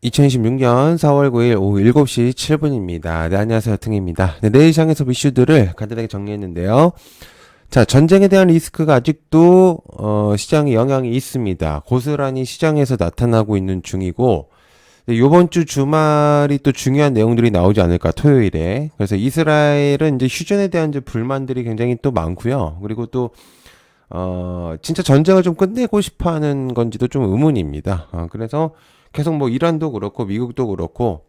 2026년 4월 9일 오후 7시 7분입니다. 네, 안녕하세요. 등입니다. 네, 내일 시장에서 이슈들을 간단하게 정리했는데요. 자, 전쟁에 대한 리스크가 아직도, 시장에 영향이 있습니다. 고스란히 시장에서 나타나고 있는 중이고, 네, 요번 주 주말이 또 중요한 내용들이 나오지 않을까, 토요일에. 그래서 이스라엘은 이제 휴전에 대한 이제 불만들이 굉장히 또 많고요. 그리고 또, 진짜 전쟁을 좀 끝내고 싶어 하는 건지도 좀 의문입니다. 그래서 계속 뭐 이란도 그렇고 미국도 그렇고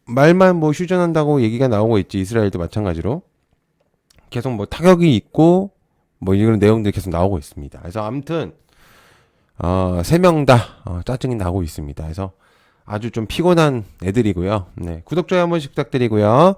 말만 뭐 휴전한다고 얘기가 나오고 있지, 이스라엘도 마찬가지로 계속 뭐 타격이 있고 뭐 이런 내용들이 계속 나오고 있습니다. 그래서 아무튼 세 명 다 짜증이 나고 있습니다. 그래서 아주 좀 피곤한 애들이고요. 네, 구독 좋아요 한 번씩 부탁드리고요.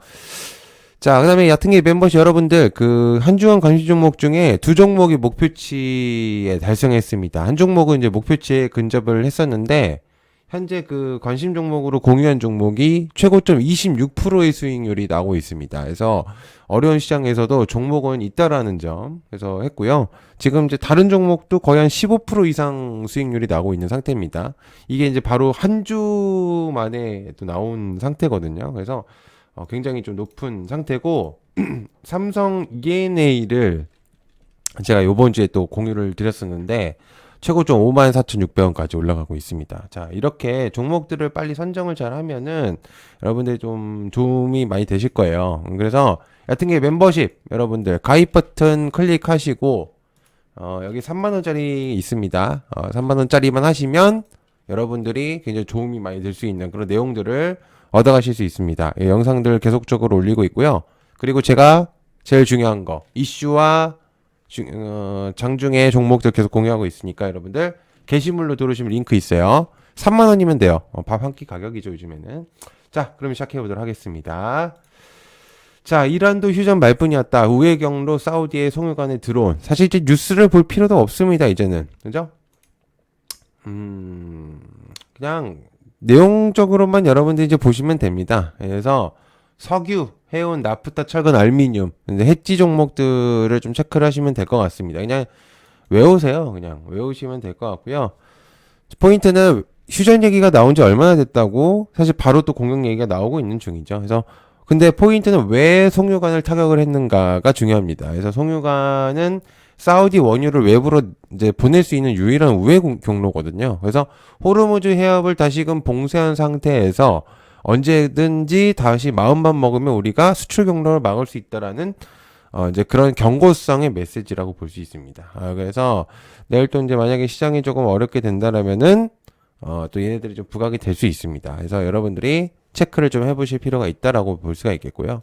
자, 그 다음에 얕은 게 멤버십 여러분들, 그, 한 주간 관심 종목 중에 두 종목이 목표치에 달성했습니다. 한 종목은 이제 목표치에 근접을 했었는데, 현재 그 관심 종목으로 공유한 종목이 최고점 26%의 수익률이 나오고 있습니다. 그래서 어려운 시장에서도 종목은 있다라는 점, 그래서 했고요. 지금 이제 다른 종목도 거의 한 15% 이상 수익률이 나오고 있는 상태입니다. 이게 이제 바로 한 주 만에 또 나온 상태거든요. 그래서 굉장히 좀 높은 상태고 삼성 ENA를 제가 요번 주에 또 공유를 드렸었는데 최고점 54,600원까지 올라가고 있습니다. 자, 이렇게 종목들을 빨리 선정을 잘 하면은 여러분들 좀 도움이 많이 되실 거예요. 그래서 얕은 게 멤버십 여러분들 가입 버튼 클릭하시고 여기 3만원짜리 있습니다. 3만원짜리만 하시면 여러분들이 굉장히 도움이 많이 될 수 있는 그런 내용들을 얻어가실 수 있습니다. 예, 영상들 계속적으로 올리고 있고요. 그리고 제가 제일 중요한 거 이슈와 장중에 종목들 계속 공유하고 있으니까 여러분들 게시물로 들어오시면 링크 있어요. 3만원이면 돼요. 밥 한 끼 가격이죠, 요즘에는. 자, 그럼 시작해보도록 하겠습니다. 자, 이란도 휴전 말뿐이었다. 우회 경로 사우디의 송유관에 들어온. 사실 이제 뉴스를 볼 필요도 없습니다, 이제는. 그죠? 그냥 내용적으로만 여러분들이 이제 보시면 됩니다. 그래서 석유, 해운, 나프타, 철근, 알루미늄, 해지 종목들을 좀 체크를 하시면 될 것 같습니다. 그냥 외우세요. 그냥 외우시면 될 것 같고요. 포인트는 휴전 얘기가 나온 지 얼마나 됐다고 사실 바로 또 공격 얘기가 나오고 있는 중이죠. 그래서 근데 포인트는 왜 송유관을 타격을 했는가가 중요합니다. 그래서 송유관은 사우디 원유를 외부로 이제 보낼 수 있는 유일한 우회 경로거든요. 그래서 호르무즈 해협을 다시금 봉쇄한 상태에서 언제든지 다시 마음만 먹으면 우리가 수출 경로를 막을 수 있다라는 이제 그런 경고성의 메시지라고 볼 수 있습니다. 그래서 내일 또 이제 만약에 시장이 조금 어렵게 된다라면은 또 얘네들이 좀 부각이 될 수 있습니다. 그래서 여러분들이 체크를 좀 해보실 필요가 있다라고 볼 수가 있겠고요.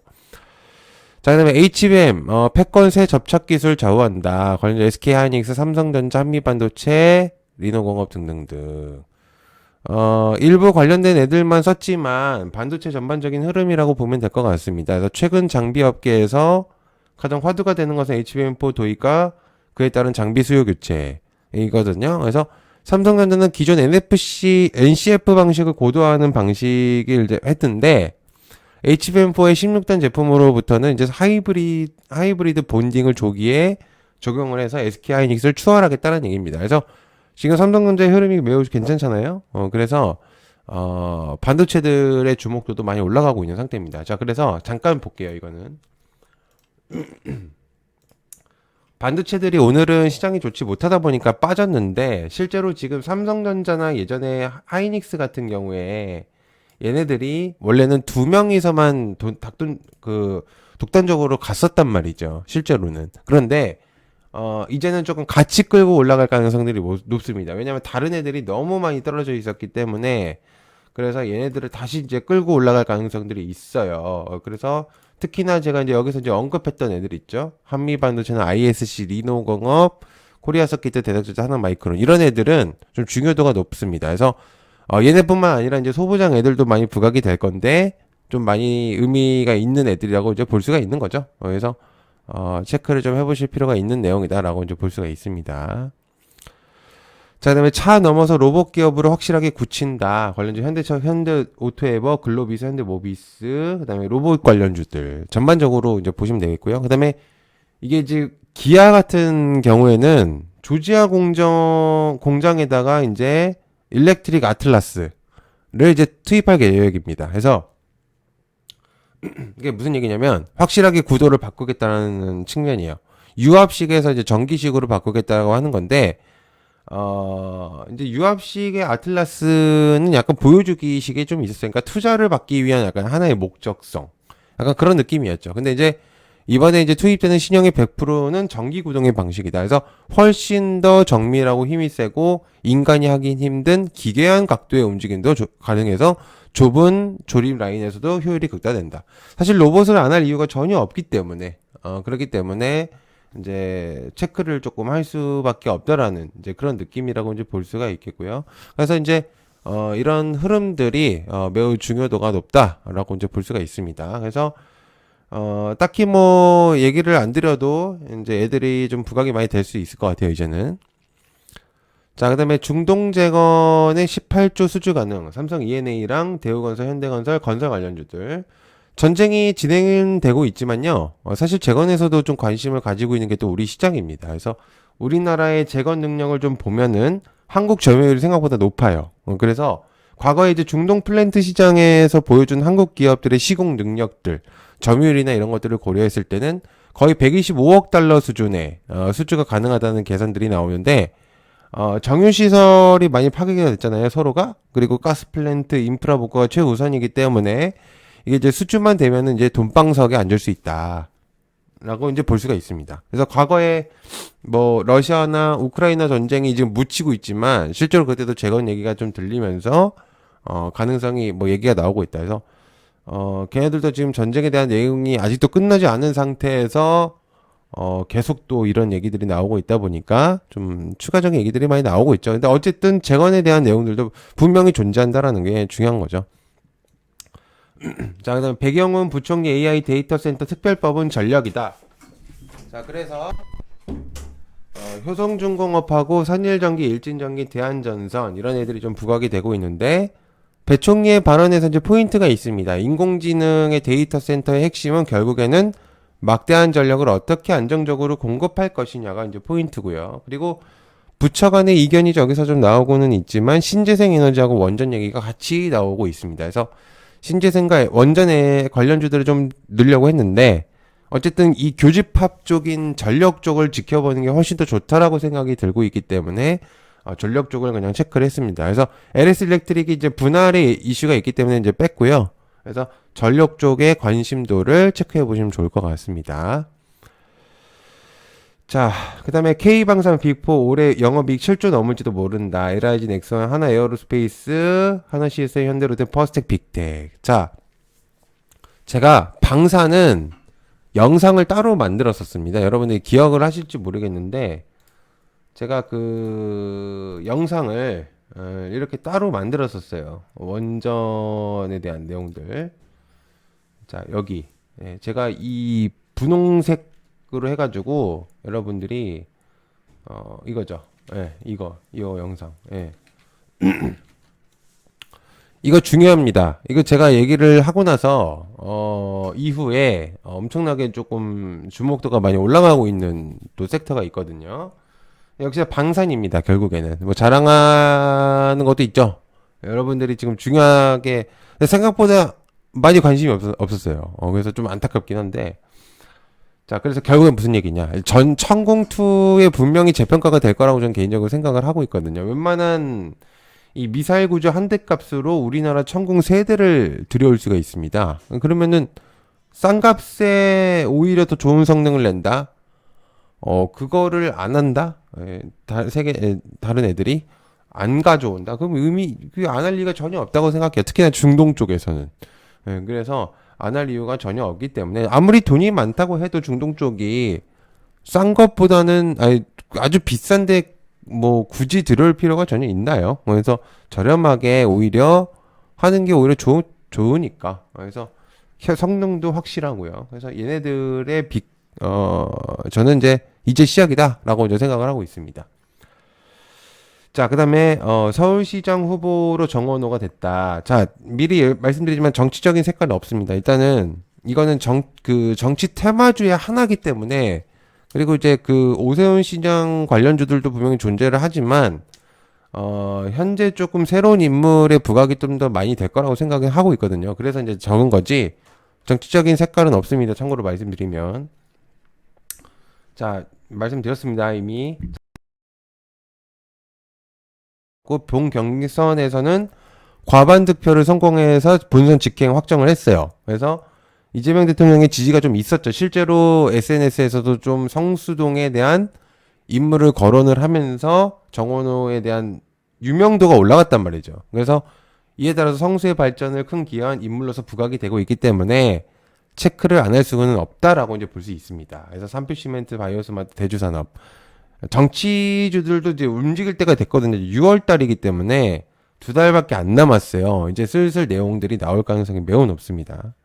자, 그다음에 HBM 패권 새 접착 기술 좌우한다. 관련주 SK하이닉스, 삼성전자, 한미반도체, 리노공업 등등등. 일부 관련된 애들만 썼지만 반도체 전반적인 흐름이라고 보면 될 것 같습니다. 그래서 최근 장비 업계에서 가장 화두가 되는 것은 HBM4 도입과 그에 따른 장비 수요 교체이거든요. 그래서 삼성전자는 기존 NFC, NCF 방식을 고도화하는 방식을 이제 했던데 HBM4의 16단 제품으로부터는 이제 하이브리드 본딩을 조기에 적용을 해서 SK하이닉스를 추월하겠다는 얘기입니다. 그래서 지금 삼성전자의 흐름이 매우 괜찮잖아요. 그래서 반도체들의 주목도도 많이 올라가고 있는 상태입니다. 자, 그래서 잠깐 볼게요. 이거는 반도체들이 오늘은 시장이 좋지 못하다 보니까 빠졌는데 실제로 지금 삼성전자나 예전에 하이닉스 같은 경우에 얘네들이 원래는 두 명이서만 독단적으로 갔었단 말이죠. 실제로는. 그런데 이제는 조금 같이 끌고 올라갈 가능성들이 높습니다. 왜냐면 다른 애들이 너무 많이 떨어져 있었기 때문에 그래서 얘네들을 다시 이제 끌고 올라갈 가능성들이 있어요. 그래서 특히나 제가 이제 여기서 이제 언급했던 애들 있죠. 한미반도체나 ISC, 리노공업, 코리아서킷, 대덕전자, 하나마이크론 이런 애들은 좀 중요도가 높습니다. 그래서 얘네뿐만 아니라 이제 소부장 애들도 많이 부각이 될 건데 좀 많이 의미가 있는 애들이라고 이제 볼 수가 있는 거죠. 그래서 체크를 좀 해보실 필요가 있는 내용이다라고 이제 볼 수가 있습니다. 자, 그다음에 차 넘어서 로봇 기업으로 확실하게 굳힌다. 관련주 현대오토에버, 글로비스, 현대모비스, 그다음에 로봇 관련주들 전반적으로 이제 보시면 되겠고요. 그다음에 이게 이제 기아 같은 경우에는 조지아 공장에다가 이제 일렉트릭 아틀라스 이제 투입할 계획입니다. 그래서 이게 무슨 얘기냐면 확실하게 구도를 바꾸겠다는 측면이에요. 유압식에서 이제 전기식으로 바꾸겠다고 하는 건데 이제 유압식의 아틀라스는 약간 보여주기식이 좀 있었어요. 그러니까 투자를 받기 위한 약간 하나의 목적성. 약간 그런 느낌이었죠. 근데 이제 이번에 이제 투입되는 신형의 100%는 전기 구동의 방식이다. 그래서 훨씬 더 정밀하고 힘이 세고 인간이 하기 힘든 기괴한 각도의 움직임도 가능해서 좁은 조립 라인에서도 효율이 극대화된다. 사실 로봇을 안 할 이유가 전혀 없기 때문에 그렇기 때문에 이제 체크를 조금 할 수밖에 없다라는 이제 그런 느낌이라고 이제 볼 수가 있겠고요. 그래서 이제 이런 흐름들이 매우 중요도가 높다라고 이제 볼 수가 있습니다. 그래서 딱히 뭐 얘기를 안 드려도 이제 애들이 좀 부각이 많이 될 수 있을 것 같아요, 이제는. 자, 그 다음에 중동 재건의 18조 수주 가능. 삼성 E&A랑 대우건설, 현대건설, 건설 관련주들. 전쟁이 진행되고 있지만요. 사실 재건에서도 좀 관심을 가지고 있는 게 또 우리 시장입니다. 그래서 우리나라의 재건 능력을 좀 보면은 한국 점유율이 생각보다 높아요. 그래서 과거에 이제 중동 플랜트 시장에서 보여준 한국 기업들의 시공 능력들, 점유율이나 이런 것들을 고려했을 때는 거의 125억 달러 수준의 수주가 가능하다는 계산들이 나오는데 정유시설이 많이 파괴가 됐잖아요, 서로가. 그리고 가스플랜트 인프라 복구가 최우선이기 때문에 이게 이제 수주만 되면은 이제 돈방석에 앉을 수 있다. 라고 이제 볼 수가 있습니다. 그래서 과거에 뭐 러시아나 우크라이나 전쟁이 지금 묻히고 있지만 실제로 그때도 재건 얘기가 좀 들리면서 가능성이 뭐 얘기가 나오고 있다. 그래서 걔네들도 지금 전쟁에 대한 내용이 아직도 끝나지 않은 상태에서 계속 또 이런 얘기들이 나오고 있다 보니까 좀 추가적인 얘기들이 많이 나오고 있죠. 근데 어쨌든 재건에 대한 내용들도 분명히 존재한다라는 게 중요한 거죠. 자, 그다음 배경은 부총리 AI 데이터 센터 특별법은 전력이다. 자, 그래서 효성중공업하고 산일전기, 일진전기, 대한전선 이런 애들이 좀 부각이 되고 있는데 배 총리의 발언에서 이제 포인트가 있습니다. 인공지능의 데이터 센터의 핵심은 결국에는 막대한 전력을 어떻게 안정적으로 공급할 것이냐가 이제 포인트고요. 그리고 부처 간의 이견이 저기서 좀 나오고는 있지만 신재생 에너지하고 원전 얘기가 같이 나오고 있습니다. 그래서 신재생과 원전의 관련주들을 좀 넣으려고 했는데 어쨌든 이 교집합 쪽인 전력 쪽을 지켜보는 게 훨씬 더 좋다라고 생각이 들고 있기 때문에 전력 쪽을 그냥 체크를 했습니다. 그래서 LS 일렉트릭이 이제 분할의 이슈가 있기 때문에 이제 뺐고요. 그래서 전력 쪽의 관심도를 체크해 보시면 좋을 것 같습니다. 자, 그 다음에 K방산 빅4 올해 영업이익 7조 넘을지도 모른다. LIG, 넥선, 하나 에어로스페이스, 하나 CSA, 현대로템, 퍼스텍, 빅텍. 자, 제가 방산은 영상을 따로 만들었었습니다. 여러분들이 기억을 하실지 모르겠는데 제가 그 영상을 이렇게 따로 만들었었어요. 원전에 대한 내용들. 자, 여기 제가 이 분홍색으로 해가지고 여러분들이 이거죠. 이거 영상. 이거 중요합니다. 이거 제가 얘기를 하고 나서 이후에 엄청나게 조금 주목도가 많이 올라가고 있는 또 섹터가 있거든요. 역시 방산입니다. 결국에는 뭐 자랑하는 것도 있죠. 여러분들이 지금 중요하게 생각보다 많이 관심이 없었어요. 그래서 좀 안타깝긴 한데 자, 그래서 결국엔 무슨 얘기냐. 천공2에 분명히 재평가가 될 거라고 저는 개인적으로 생각을 하고 있거든요. 웬만한 이 미사일 구조 한 대 값으로 우리나라 천공 3대를 들여올 수가 있습니다. 그러면은 싼 값에 오히려 더 좋은 성능을 낸다? 그거를 안 한다? 다른 애들이 안 가져온다? 그럼 안 할 리가 전혀 없다고 생각해요. 특히나 중동 쪽에서는. 그래서 안 할 이유가 전혀 없기 때문에 아무리 돈이 많다고 해도 중동 쪽이 싼 것보다는 아주 비싼데 뭐 굳이 들어올 필요가 전혀 있나요? 그래서 저렴하게 오히려 하는 게 오히려 좋으니까. 그래서 성능도 확실하고요. 그래서 얘네들의 저는 이제 시작이다라고 이제 생각을 하고 있습니다. 자, 그 다음에 서울시장 후보로 정원호가 됐다. 자, 미리 말씀드리지만 정치적인 색깔은 없습니다. 일단은 이거는 정치 테마주의 하나이기 때문에 그리고 이제 그 오세훈 시장 관련주들도 분명히 존재를 하지만 현재 조금 새로운 인물의 부각이 좀 더 많이 될 거라고 생각을 하고 있거든요. 그래서 이제 적은 거지, 정치적인 색깔은 없습니다. 참고로 말씀드리면. 자, 말씀드렸습니다. 이미. 본 경선에서는 과반 득표를 성공해서 본선 직행 확정을 했어요. 그래서 이재명 대통령의 지지가 좀 있었죠. 실제로 SNS에서도 좀 성수동에 대한 인물을 거론을 하면서 정원호에 대한 유명도가 올라갔단 말이죠. 그래서 이에 따라서 성수의 발전을 큰 기여한 인물로서 부각이 되고 있기 때문에 체크를 안 할 수는 없다라고 이제 볼 수 있습니다. 그래서 삼프시멘트, 바이오스마트, 대주산업, 정치주들도 이제 움직일 때가 됐거든요. 6월 달이기 때문에 2달밖에 안 남았어요. 이제 슬슬 내용들이 나올 가능성이 매우 높습니다.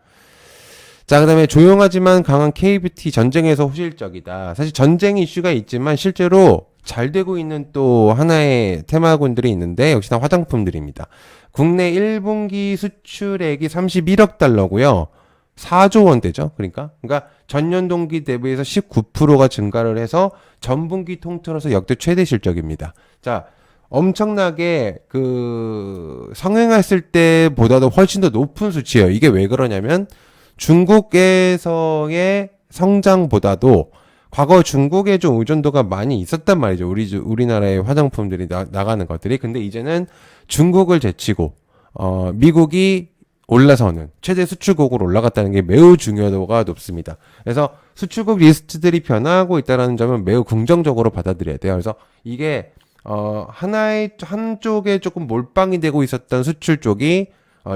자, 그 다음에 조용하지만 강한 KBT, 전쟁에서 호실적이다. 사실 전쟁 이슈가 있지만 실제로 잘 되고 있는 또 하나의 테마군들이 있는데, 역시나 화장품들입니다. 국내 1분기 수출액이 31억 달러고요. 4조 원대죠. 그러니까 전년 동기 대비해서 19%가 증가를 해서 전분기 통틀어서 역대 최대 실적입니다. 자, 엄청나게 성행했을 때보다도 훨씬 더 높은 수치예요. 이게 왜 그러냐면 중국에서의 성장보다도 과거 중국에 좀 의존도가 많이 있었단 말이죠. 우리나라의 화장품들이 나가는 것들이. 근데 이제는 중국을 제치고 미국이 올라서는 최대 수출국으로 올라갔다는 게 매우 중요도가 높습니다. 그래서 수출국 리스트들이 변화하고 있다는 점은 매우 긍정적으로 받아들여야 돼요. 그래서 이게 한쪽에 조금 몰빵이 되고 있었던 수출 쪽이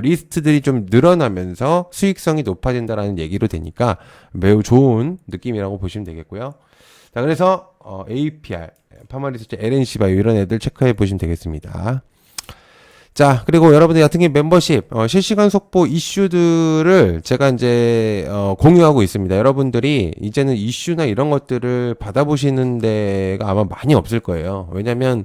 리스트들이 좀 늘어나면서 수익성이 높아진다라는 얘기로 되니까 매우 좋은 느낌이라고 보시면 되겠고요. 자, 그래서 APR, 파마리서치, LNC바이오 이런 애들 체크해 보시면 되겠습니다. 자, 그리고 여러분들 같은 경우 멤버십, 실시간 속보 이슈들을 제가 이제, 공유하고 있습니다. 여러분들이 이제는 이슈나 이런 것들을 받아보시는 데가 아마 많이 없을 거예요. 왜냐면,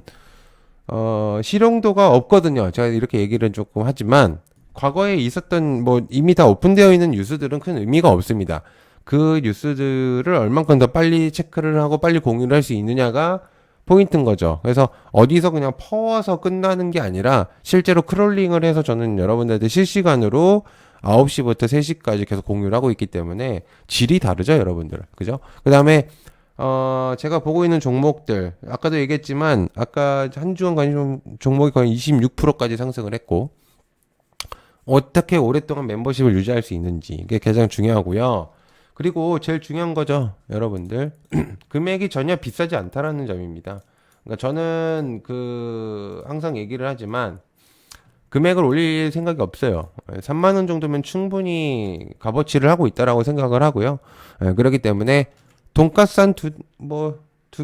실용도가 없거든요. 제가 이렇게 얘기를 조금 하지만, 과거에 있었던, 이미 다 오픈되어 있는 뉴스들은 큰 의미가 없습니다. 그 뉴스들을 얼만큼 더 빨리 체크를 하고 빨리 공유를 할 수 있느냐가 포인트인 거죠. 그래서 어디서 그냥 퍼와서 끝나는 게 아니라 실제로 크롤링을 해서 저는 여러분들한테 실시간으로 9시부터 3시까지 계속 공유를 하고 있기 때문에 질이 다르죠, 여러분들. 그죠? 그 다음에 제가 보고 있는 종목들, 아까도 얘기했지만 아까 한 주간 관심 종목이 거의 26%까지 상승을 했고, 어떻게 오랫동안 멤버십을 유지할 수 있는지 이게 가장 중요하고요. 그리고 제일 중요한 거죠, 여러분들. 금액이 전혀 비싸지 않다라는 점입니다. 그러니까 저는 항상 얘기를 하지만 금액을 올릴 생각이 없어요. 3만 원 정도면 충분히 값어치를 하고 있다라고 생각을 하고요. 그렇기 때문에 돈가스 한 두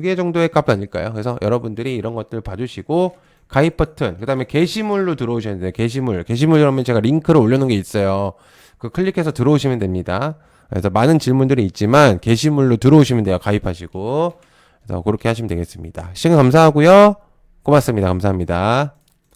개 정도의 값 아닐까요? 그래서 여러분들이 이런 것들 봐주시고 가입 버튼, 그 다음에 게시물로 들어오셔야 돼요. 게시물 그러면 제가 링크를 올려놓은 게 있어요. 클릭해서 들어오시면 됩니다. 그래서 많은 질문들이 있지만 게시물로 들어오시면 돼요. 가입하시고. 그래서 그렇게 하시면 되겠습니다. 시청 감사하고요. 고맙습니다. 감사합니다.